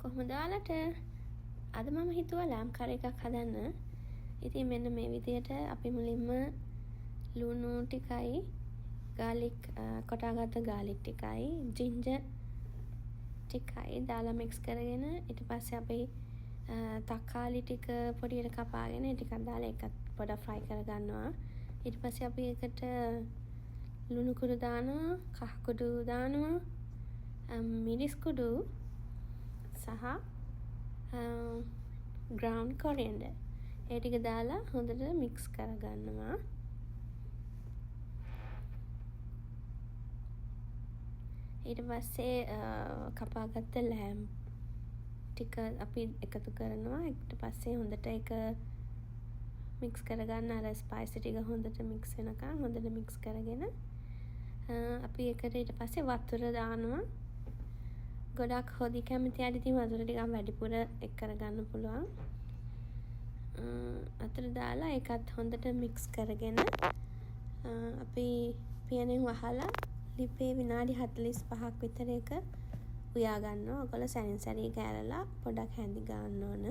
කොහොමද ඔයාලට? අද මම හිතුවා ලෑම් කරි එකක් හදන්න. ඉතින් මෙන්න මේ විදියට අපි මුලින්ම ලුණු ටිකයි ගාලික් කොටාගත්ත ගාලික් ටිකයි ජින්ජර් ටිකයි දාලා මික්ස් කරගෙන ඊට පස්සේ අපි තක්කාලි ටික පොඩියට කපාගෙන ටිකක් දාලා ඒකත් පොඩක් ෆ්‍රයි කරගන්නවා. ඊට පස්සේ අපි ඒකට ලුණු කුඩු දානවා, කහ කුඩු දානවා, මිරිස් කුඩු සහ ග්‍රවුන්ඩ් කොරියන්ඩර් ඒ ටික දාලා හොඳට මික්ස් කරගන්නවා. ඊට පස්සේ කපාගත්ත ලෑම් ටික අපි එකතු කරනවා. ඊට පස්සේ හොඳට ඒක මික්ස් කරගන්න අර ස්පයිසි ටික හොඳට මික්ස් වෙනකන් හොඳට මික්ස් කරගෙන අපි ඒකට ඊට පස්සේ වතුර දානවා. ගොඩක් හොදි කැමති අය ඉතින් වතුර ටිකක් වැඩිපුර එක් කරගන්න පුළුවන්. වතුර දාලා ඒකත් හොඳට මික්ස් කරගෙන අපි පියනෙන් වහලා ලිපේ විනාඩි 45ක් විතර ඒක උයා ගන්නවා. ඔයගොල්ලෝ සැරින් සැරේ ගෑරලා පොඩක් හැඳි ගන්න ඕන.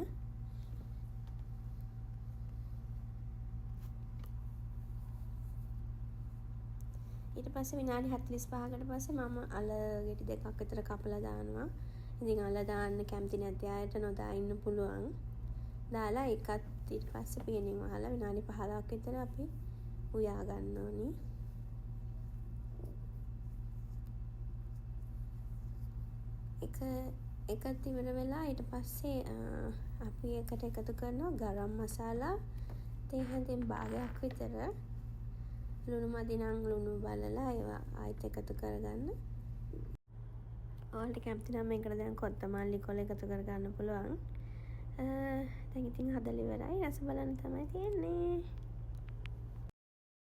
ඊට පස්සේ විනාඩි 45කට පස්සේ මම අල ගෙඩි දෙකක් විතර කපලා දානවා. ඉතින් අල දාන්න කැමති නැති අයට නොදා ඉන්න පුළුවන්. දාලා ඒකත් ඊට පස්සේ පියනෙන් වහලා විනාඩි 15ක් විතර අපි උයා ගන්න ඕනි. එකත් ඉවර වෙලා ඊට පස්සේ අපි ඒකට එකතු කරනවා ගරම් මසාලා තේ හැඳින් භාගයක් විතර. ලුණු මදි නම් ලුණු බලලා ඒවා ආයෙත් එකතු කරගන්න. ඔයාලට කැමති නම් මේකට දැන් කොත්තමල්ලි කොළ එකතු කරගන්න පුළුවන්. දැන් ඉතින් හදලා ඉවරයි. රස බලන්න තමයි තියෙන්නේ.